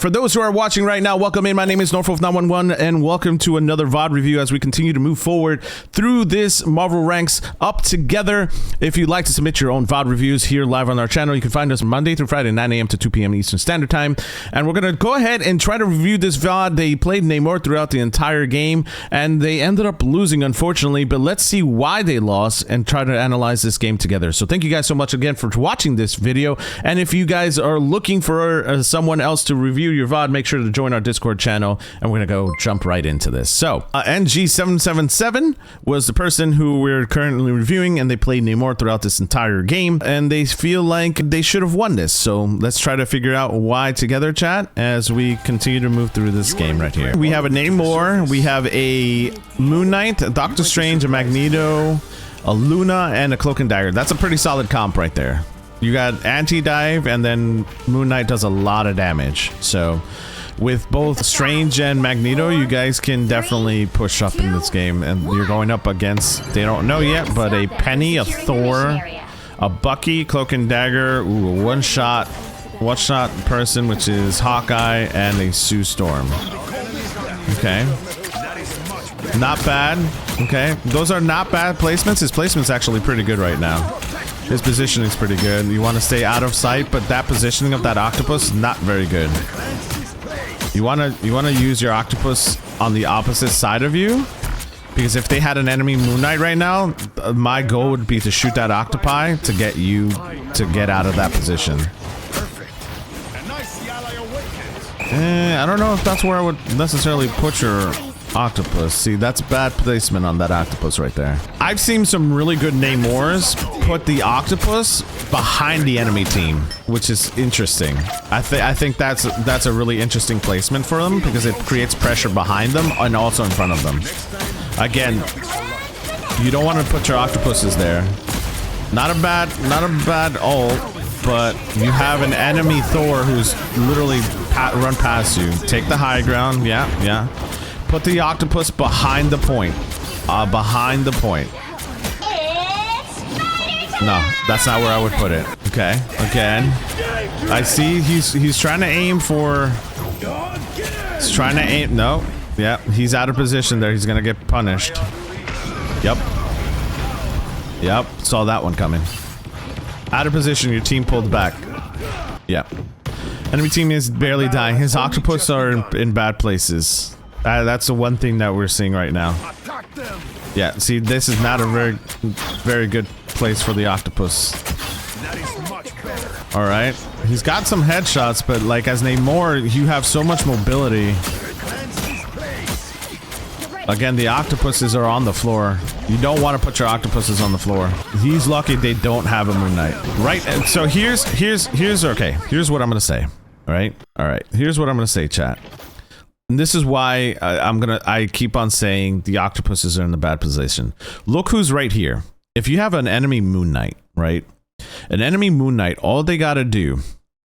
For those who are watching right now, welcome in. My name is Norfolk911 and welcome to another VOD review as we continue to move forward through this Marvel Ranks Up Together. If you'd like to submit your own VOD reviews here live on our channel, you can find us Monday through Friday, 9 a.m. to 2 p.m. Eastern Standard Time. And we're going to go ahead and try to review this VOD. They played Namor throughout the entire game and they ended up losing, unfortunately, but let's see why they lost and try to analyze this game together. So thank you guys so much again for watching this video. And if you guys are looking for someone else to review your VOD, make sure to join our Discord channel and we're gonna go jump right into this. So NG777 was the person who we're currently reviewing, and they played Namor throughout this entire game and they feel like they should have won this. So let's try to figure out why together, chat, as we continue to move through this game right here. We have a Namor, we have a Moon Knight, a Doctor Strange, a Magneto, a Luna, and a Cloak and Dagger. That's a pretty solid comp right there. You got anti-dive, and then Moon Knight does a lot of damage. So with both Strange and Magneto, you guys can definitely push up in this game. And you're going up against, they don't know yet, but a Penny, a Thor, a Bucky, Cloak and Dagger, ooh, a one-shot person, which is Hawkeye, and a Sue Storm. Okay. Not bad. Okay. Those are not bad placements. His placement's actually pretty good right now. His positioning is pretty good. You want to stay out of sight, but that positioning of that octopus is not very good. You want to use your octopus on the opposite side of you, because if they had an enemy Moon Knight right now, my goal would be to shoot that octopi to get you to get out of that position. I don't know if that's where I would necessarily put your octopus. See, that's bad placement on that octopus right there. I've seen some really good Namors put the octopus behind the enemy team, which is interesting. I think that's a really interesting placement for them, because it creates pressure behind them and also in front of them. Again, you don't want to put your octopuses there. Not a bad ult, but you have an enemy Thor who's literally run past you. Take the high ground. Yeah. Put the octopus behind the point. Behind the point. No, that's not where I would put it. Okay. Again, I see he's trying to aim for. He's trying to aim. No. Yeah, he's out of position there. He's gonna get punished. Yep. Saw that one coming. Out of position. Your team pulled back. Yep. Enemy team is barely dying. His octopus are in bad places. That's the one thing that we're seeing right now. Yeah, see, this is not a very good place for the octopus. Alright. He's got some headshots, but like as Namor, you have so much mobility. Again, the octopuses are on the floor. You don't want to put your octopuses on the floor. He's lucky they don't have a Moon Knight. Right, so here's okay. Here's what I'm gonna say. Alright. Here's what I'm gonna say, chat. And this is why I keep on saying the octopuses are in the bad position. Look who's right here. If you have an enemy Moon Knight, right? An enemy Moon Knight, all they gotta do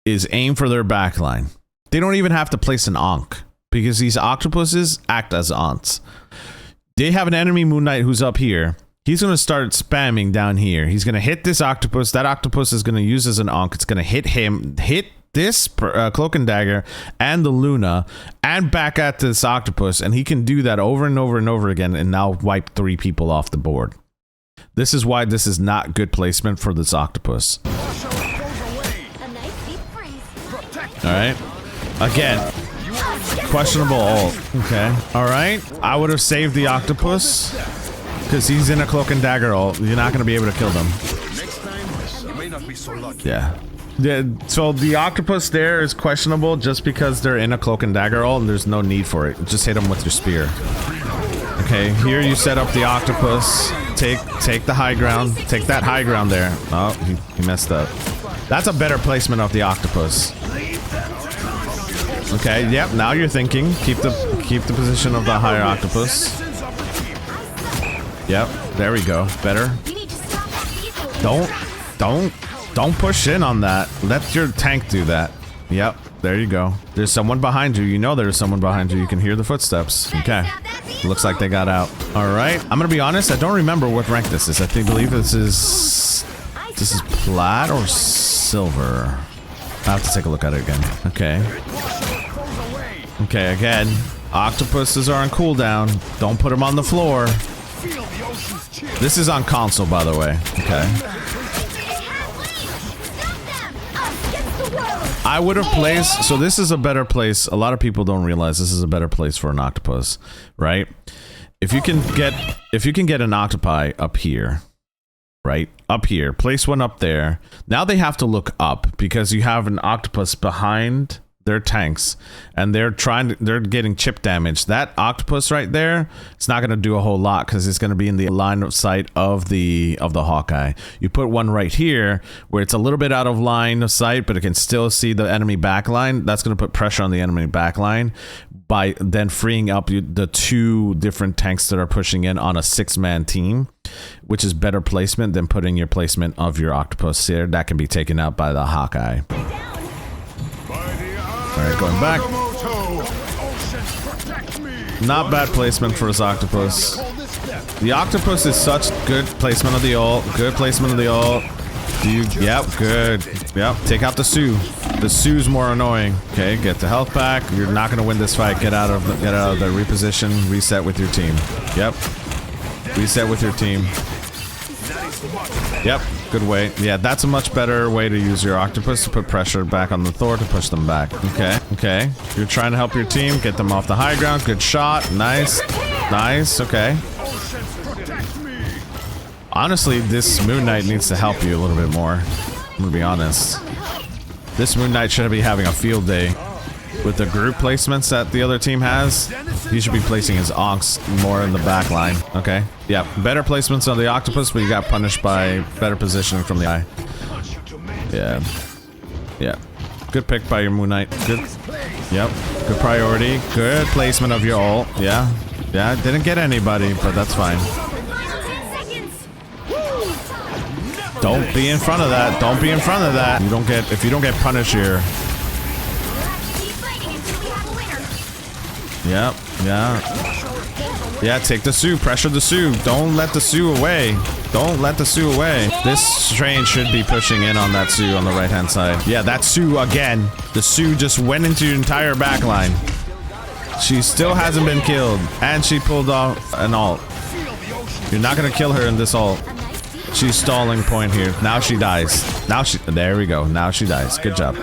is aim for their backline. They don't even have to place an Ankh, because these octopuses act as Aunts. They have an enemy Moon Knight who's up here. He's gonna start spamming down here. He's gonna hit this octopus. That octopus is gonna use as an Ankh. It's gonna hit him, hit this Cloak and Dagger and the Luna, and back at this octopus, and he can do that over and over and over again and now wipe 3 people off the board. This is why this is not good placement for this octopus. Alright. Again, questionable ult. Okay. Alright. I would have saved the octopus, because he's in a Cloak and Dagger ult. You're not going to be able to kill them. Yeah. So the octopus there is questionable just because they're in a Cloak and Dagger ult, and there's no need for it. Just hit them with your spear. Okay, here you set up the octopus. Take the high ground. Take that high ground there. Oh, he messed up. That's a better placement of the octopus. Okay, yep, now you're thinking. Keep the position of the higher octopus. Yep, there we go. Better. Don't push in on that. Let your tank do that. Yep, there you go. There's someone behind you. You know there's someone behind you. You can hear the footsteps. Okay. Looks like they got out. Alright. I'm gonna be honest, I don't remember what rank this is. I believe this is plat or silver. I have to take a look at it again. Okay. Okay, again, octopuses are on cooldown. Don't put them on the floor. This is on console, by the way. Okay. I would have placed, so this is a better place. A lot of people don't realize this is a better place for an octopus, right? If you can get an octopi up here, right? Up here, place one up there. Now they have to look up because you have an octopus behind their tanks and they're getting chip damage. That octopus right there, it's not going to do a whole lot because it's going to be in the line of sight of the Hawkeye. You put one right here where it's a little bit out of line of sight, but it can still see the enemy backline. That's going to put pressure on the enemy backline by then freeing up the two different tanks that are pushing in on a 6-man team, which is better placement than putting your placement of your octopus here. That can be taken out by the Hawkeye. Alright, going back. Not bad placement for his octopus. The octopus is such good placement of the ult. Good placement of the ult. Yep, good. Yep, take out the Sue. The Sue's more annoying. Okay, get the health back. You're not gonna win this fight. Get out of the reposition. Reset with your team. Yep. Reset with your team. Yep, good way. Yeah, that's a much better way to use your octopus to put pressure back on the Thor to push them back. Okay. You're trying to help your team, get them off the high ground. Good shot. Nice. Okay. Honestly, this Moon Knight needs to help you a little bit more. I'm gonna be honest. This Moon Knight should be having a field day. With the group placements that the other team has, he should be placing his Onks more in the back line. Okay. Yeah, better placements on the octopus, but you got punished by better positioning from the eye. Yeah. Good pick by your Moon Knight. Good. Yep. Good priority. Good placement of your ult. Yeah. Didn't get anybody, but that's fine. Don't be in front of that. Don't be in front of that. If you don't get punished here. Yep, yeah, take the Sue, pressure the Sue. Don't let the Sue away. Don't let the Sue away. This Strange should be pushing in on that Sue on the right-hand side. Yeah, that Sue again. The Sue just went into your entire backline. She still hasn't been killed, and she pulled off an ult. You're not gonna kill her in this ult. She's stalling point here. Now she dies. There we go. Now she dies. Good job.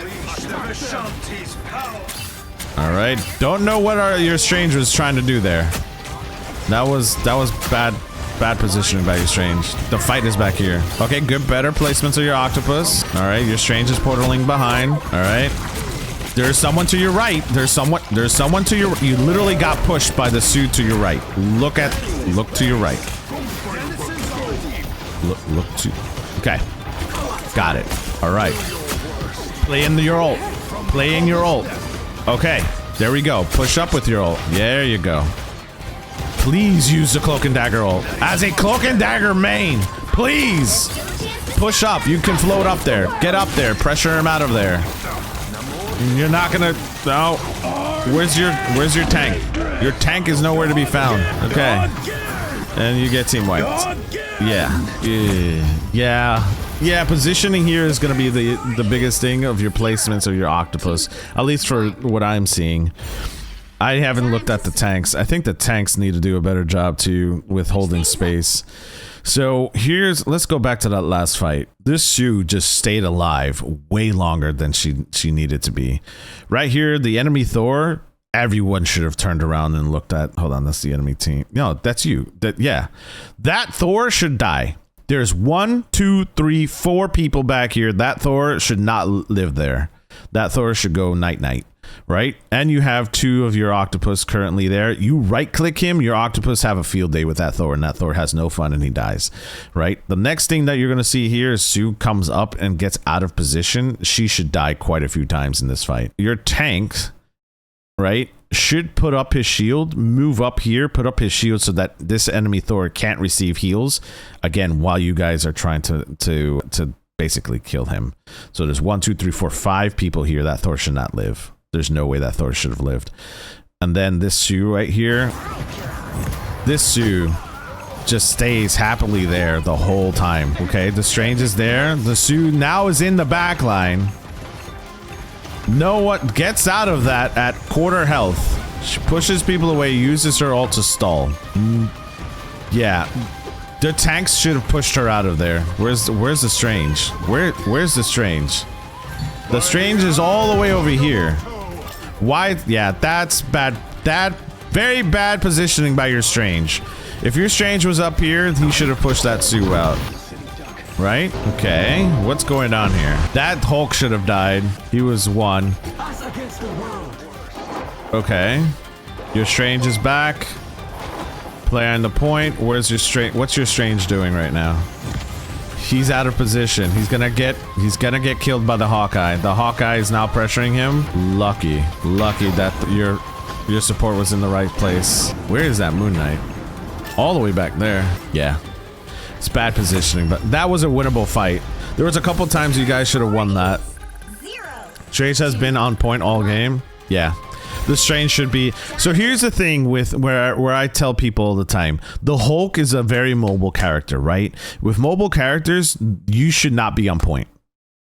Alright, don't know what your Strange was trying to do there. That was bad positioning by your Strange. The fight is back here. Okay, good, better placements of your octopus. Alright, your Strange is portaling behind. Alright. There's someone to your right. There's someone to your, you literally got pushed by the Sue to your right. Look to your right. Look to, okay. Got it. Alright. Play in your ult. Play in your ult. Okay, there we go. Push up with your ult. There you go. Please use the Cloak and Dagger ult. As a Cloak and Dagger main, please! Push up. You can float up there. Get up there. Pressure him out of there. You're not gonna... No. Where's your tank? Your tank is nowhere to be found. Okay. And you get team wiped. Yeah, positioning here is going to be the biggest thing of your placements of your octopus, at least for what I'm seeing. I haven't looked at the tanks. I think the tanks need to do a better job too with holding space. So let's go back to that last fight. This Sue just stayed alive way longer than she needed to be. Right here, the enemy Thor, everyone should have turned around and looked at. Hold on, that's the enemy team. No, that's you. That Thor should die. There's 1, 2, 3, 4 people back here. That Thor should not live there. That Thor should go night-night, right? And you have 2 of your octopus currently there. You right-click him, your octopus have a field day with that Thor, and that Thor has no fun and he dies, right? The next thing that you're going to see here is Sue comes up and gets out of position. She should die quite a few times in this fight. Your tank, right, should put up his shield, move up here, put up his shield so that this enemy Thor can't receive heals again while you guys are trying to basically kill him. So there's 1, 2, 3, 4, 5 people here. That Thor should not live. There's no way that Thor should have lived. And then this Sue right here, this Sue just stays happily there the whole time. Okay, the Strange is there. The Sue now is in the back line. No one gets out of that at quarter health. She pushes people away, uses her ult to stall. Yeah. The tanks should have pushed her out of there. Where's the Strange? Where's the Strange? The Strange is all the way over here. Why? Yeah, that's bad. Very bad positioning by your Strange. If your Strange was up here, he should have pushed that Sue out. Right? Okay. What's going on here? That Hulk should have died. He was one. Okay. Your Strange is back. Play on the point. Where's your Strange? What's your Strange doing right now? He's out of position. He's gonna get killed by the Hawkeye. The Hawkeye is now pressuring him. Lucky that your support was in the right place. Where is that Moon Knight? All the way back there. Yeah. It's bad positioning, but that was a winnable fight. There was a couple times you guys should have won that. Strange has been on point all game. Yeah. The Strange should be. So here's the thing with where I tell people all the time. The Hulk is a very mobile character, right? With mobile characters, you should not be on point.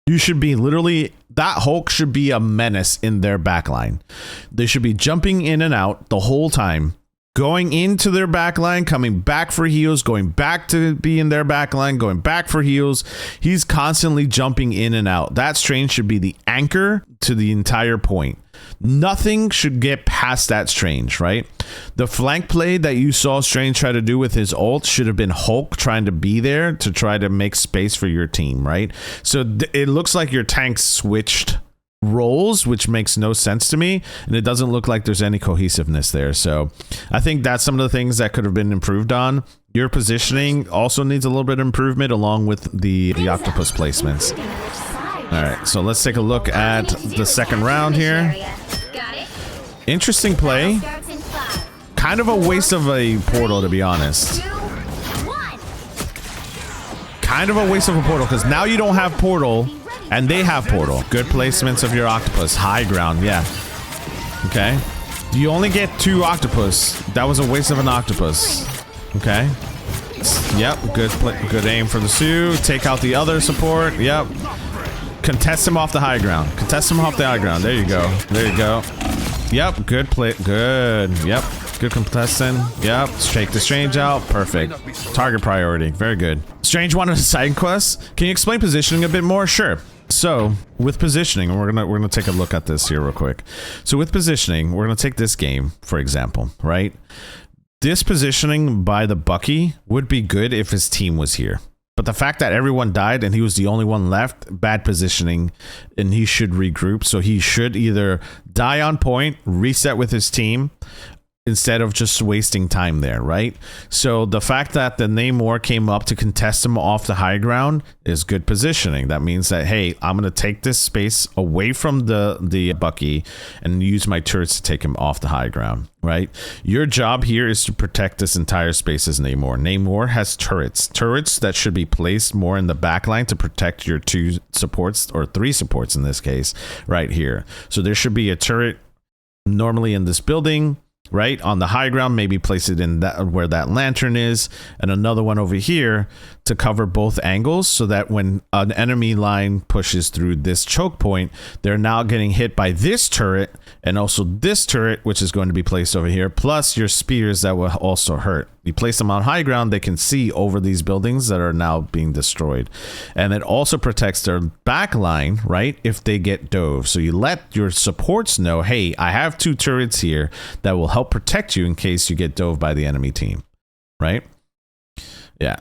You should be literally, that Hulk should be a menace in their backline. They should be jumping in and out the whole time. Going into their backline, coming back for heals, going back to be in their backline, going back for heals. He's constantly jumping in and out. That Strange should be the anchor to the entire point. Nothing should get past that Strange, right? The flank play that you saw Strange try to do with his ult should have been Hulk trying to be there to try to make space for your team, right? So it looks like your tank switched roles, which makes no sense to me, and it doesn't look like there's any cohesiveness there. So I think that's some of the things that could have been improved on. Your positioning also needs a little bit of improvement along with the octopus placements. All right, so let's take a look at the second round here. Interesting play. Kind of a waste of a portal, to be honest. Kind of a waste of a portal, because now you don't have portal and they have portal. Good placements of your octopus. High ground, yeah. Okay. You only get 2 octopus. That was a waste of an octopus. Okay. Yep, good aim for the Sioux. Take out the other support. Yep. Contest him off the high ground. Contest him off the high ground. There you go. There you go. Yep, good play. Good. Yep. Good contestant. Yep. Shake the Strange out. Perfect. Target priority. Very good. Strange wanted a side quest. Can you explain positioning a bit more? Sure. So with positioning, we're gonna take a look at this here real quick. So with positioning, we're gonna take this game, for example, right? This positioning by the Bucky would be good if his team was here. But the fact that everyone died and he was the only one left, bad positioning, and he should regroup. So he should either die on point, reset with his team, instead of just wasting time there, right? So the fact that the Namor came up to contest him off the high ground is good positioning. That means that, hey, I'm going to take this space away from the Bucky and use my turrets to take him off the high ground, right? Your job here is to protect this entire space as Namor. Namor has turrets that should be placed more in the backline to protect your 2 supports, or 3 supports in this case, right here. So there should be a turret normally in this building, right on the high ground, maybe place it in that where that lantern is, and another one over here to cover both angles, so that when an enemy line pushes through this choke point, they're now getting hit by this turret and also this turret, which is going to be placed over here, plus your spears that will also hurt. You place them on high ground, they can see over these buildings that are now being destroyed. And it also protects their back line, right, if they get dove. So you let your supports know, hey, I have 2 turrets here that will help protect you in case you get dove by the enemy team, right? Yeah.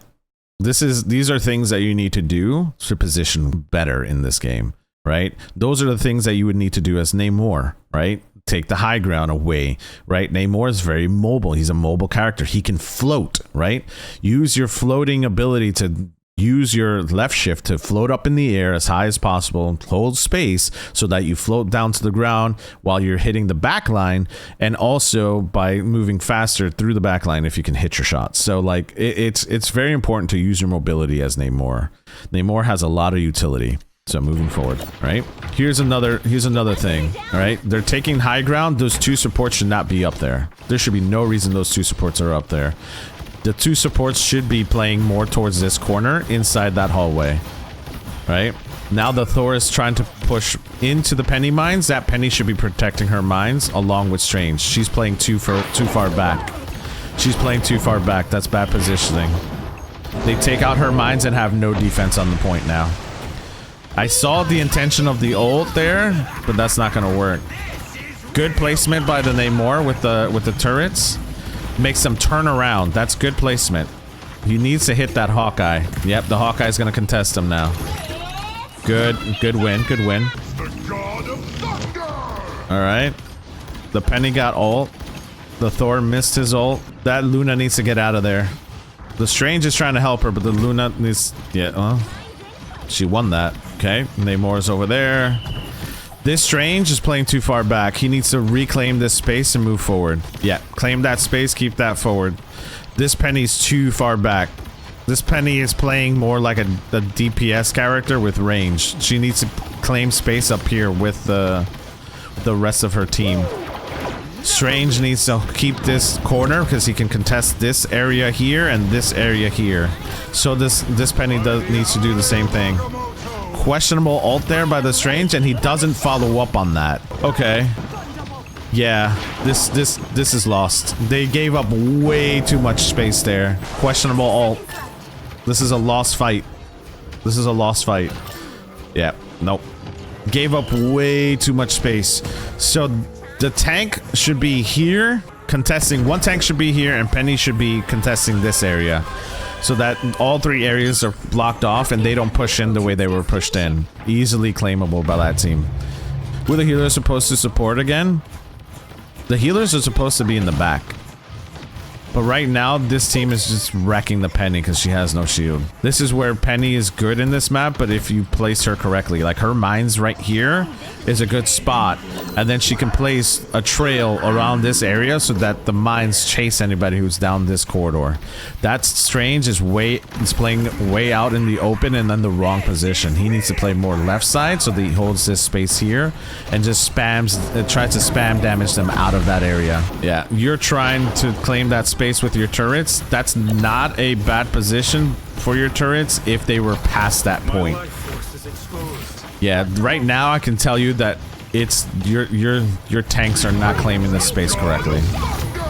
These are things that you need to do to position better in this game, right? Those are the things that you would need to do as Namor, right? Take the high ground away, right? Namor is very mobile. He's a mobile character. He can float, right? Use your floating ability to use your left shift to float up in the air as high as possible, hold space so that you float down to the ground while you're hitting the back line, and also by moving faster through the back line if you can hit your shots. So like it's very important to use your mobility as Namor. Namor has a lot of utility. So moving forward, right? Here's another thing, all right? They're taking high ground. Those 2 supports should not be up there. There should be no reason those 2 supports are up there. The 2 supports should be playing more towards this corner inside that hallway, right? Now the Thor is trying to push into the Penny mines. That Penny should be protecting her mines along with Strange. She's playing too far back. She's playing too far back. That's bad positioning. They take out her mines and have no defense on the point now. I saw the intention of the ult there, but that's not gonna work. Good placement by the Namor with the turrets. Makes them turn around. That's good placement. He needs to hit that Hawkeye. Yep, the Hawkeye's gonna contest him now. Good win, good win. Alright. The Penny got ult. The Thor missed his ult. That Luna needs to get out of there. The Strange is trying to help her, but the Luna needs... Yeah, she won that. Okay, Namor's over there. This Strange is playing too far back. He needs to reclaim this space and move forward. Yeah, claim that space, keep that forward. This Penny's too far back. This Penny is playing more like a DPS character with range. She needs to claim space up here with the rest of her team. Strange needs to keep this corner because he can contest this area here and this area here. So this Penny needs to do the same thing. Questionable ult there by the Strange, and he doesn't follow up on that. Okay. Yeah, this is lost. They gave up way too much space there. Questionable ult. This is a lost fight. This is a lost fight. Yeah, nope. Gave up way too much space. So the tank should be here, contesting. One tank should be here, and Penny should be contesting this area. So that all three areas are blocked off, and they don't push in the way they were pushed in. Easily claimable by that team. Were the healers supposed to support again? The healers are supposed to be in the back. But right now, this team is just wrecking the Penny because she has no shield. This is where Penny is good in this map, but if you place her correctly, like her mines right here is a good spot, and then she can place a trail around this area so that the mines chase anybody who's down this corridor. That's Strange is playing way out in the open and in the wrong position. He needs to play more left side so that he holds this space here and just tries to spam damage them out of that area. Yeah, you're trying to claim that space with your turrets. That's not a bad position for your turrets if they were past that point. Yeah, right now I can tell you that it's your tanks are not claiming the space correctly.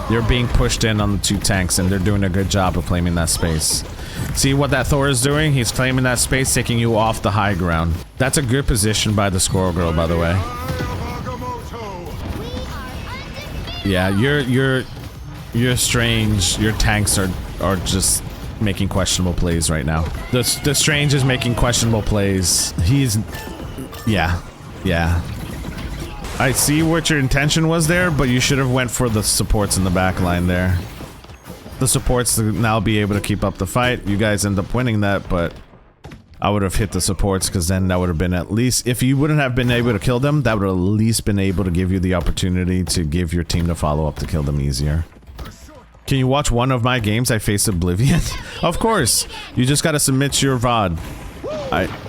They're being pushed in on the two tanks, and they're doing a good job of claiming that space. See what that Thor is doing? He's claiming that space, taking you off the high ground. That's a good position by the Squirrel Girl, by the way. Yeah, you're Strange. Your tanks are just making questionable plays right now. The Strange is making questionable plays. He's... Yeah. I see what your intention was there, but you should have went for the supports in the back line there. The supports to now be able to keep up the fight. You guys end up winning that, but I would have hit the supports because then that would have been at least... If you wouldn't have been able to kill them, that would have at least been able to give you the opportunity to give your team the follow-up to kill them easier. Can you watch one of my games? I face Oblivion. Of course. You just gotta submit your VOD.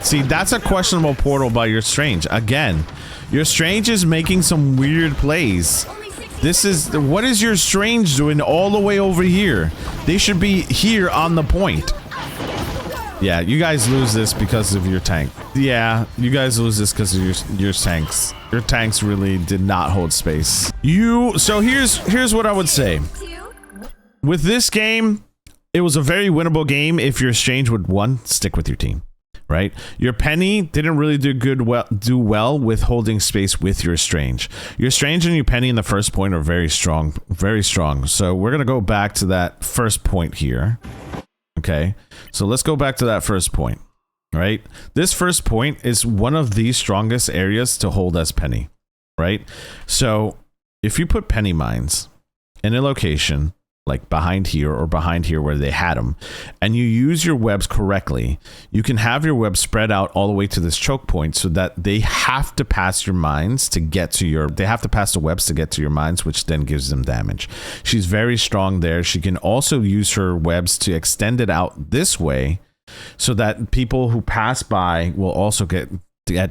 See, that's a questionable portal by your Strange. Again, your Strange is making some weird plays. What is your Strange doing all the way over here? They should be here on the point. Yeah, you guys lose this because of your tank. Yeah, you guys lose this because of your tanks. Your tanks really did not hold space. So here's what I would say. With this game, it was a very winnable game if your Strange would, one, stick with your team, right? Your Penny didn't really do well with holding space with your Strange. Your Strange and your Penny in the first point are very strong, very strong. So we're going to go back to that first point here. Okay, so let's go back to that first point, right? This first point is one of the strongest areas to hold as Penny, right? So if you put Penny mines in a location like behind here or behind here where they had them, and you use your webs correctly, you can have your web spread out all the way to this choke point so that they have to pass your mines to get to they have to pass the webs to get to your mines, which then gives them damage. She's very strong there. She can also use her webs to extend it out this way so that people who pass by will also get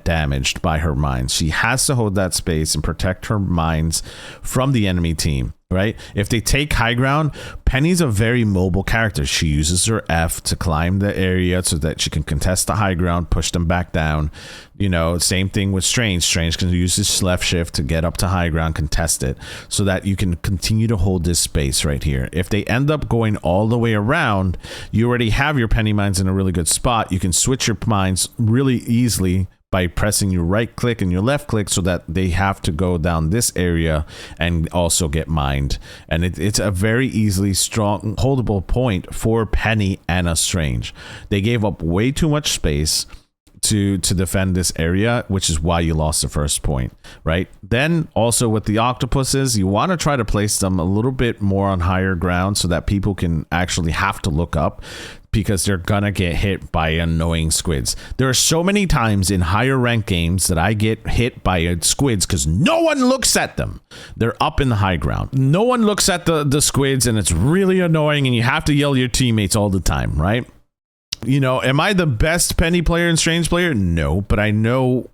damaged by her mines. She has to hold that space and protect her mines from the enemy team. right? If they take high ground, Penny's a very mobile character. She uses her F to climb the area so that she can contest the high ground, push them back down. You know, same thing with Strange. Strange can use his left shift to get up to high ground, contest it, so that you can continue to hold this space right here. If they end up going all the way around, you already have your Penny mines in a really good spot. You can switch your mines really easily by pressing your right click and your left click so that they have to go down this area and also get mined. And it's a very easily strong holdable point for Penny and a Strange. They gave up way too much space to defend this area, which is why you lost the first point, right? Then also with the octopuses, you want to try to place them a little bit more on higher ground so that people can actually have to look up, because they're gonna get hit by annoying squids. There are so many times in higher rank games that I get hit by squids because no one looks at them. They're up in the high ground. No one looks at the squids, and it's really annoying, and you have to yell at your teammates all the time, right? You know, am I the best Penny player and Strange player? No, but I know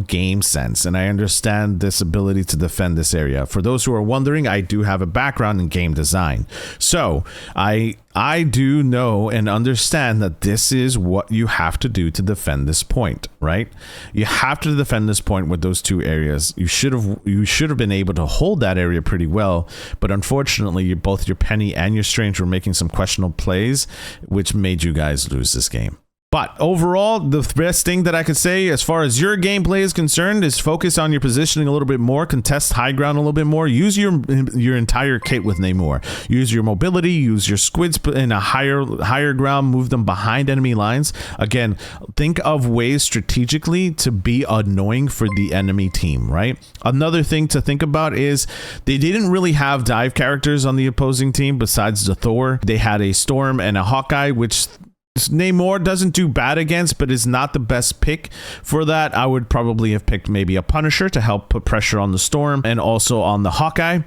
game sense, and I understand this ability to defend this area. For those who are wondering, I do have a background in game design, so I do know and understand that this is what you have to do to defend this point, right? You have to defend this point with those two areas. You should have been able to hold that area pretty well, but unfortunately, both your Penny and your Strange were making some questionable plays, which made you guys lose this game. But overall, the best thing that I could say as far as your gameplay is concerned is focus on your positioning a little bit more, contest high ground a little bit more, use your entire kit with Namor. Use your mobility, use your squids in a higher ground, move them behind enemy lines. Again, think of ways strategically to be annoying for the enemy team, right? Another thing to think about is they didn't really have dive characters on the opposing team besides the Thor. They had a Storm and a Hawkeye, which Namor doesn't do bad against, but is not the best pick for that. I would probably have picked maybe a Punisher to help put pressure on the Storm and also on the Hawkeye.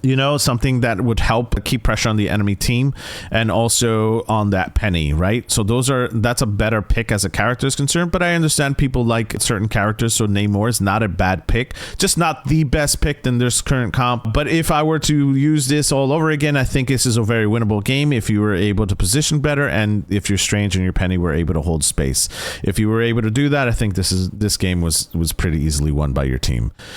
You know, something that would help keep pressure on the enemy team, and also on that Penny, right? So that's a better pick as a character is concerned, but I understand people like certain characters, so Namor is not a bad pick, just not the best pick in this current comp. But if I were to use this all over again, I think this is a very winnable game if you were able to position better, and if your Strange and your Penny were able to hold space. If you were able to do that, I think this game was pretty easily won by your team.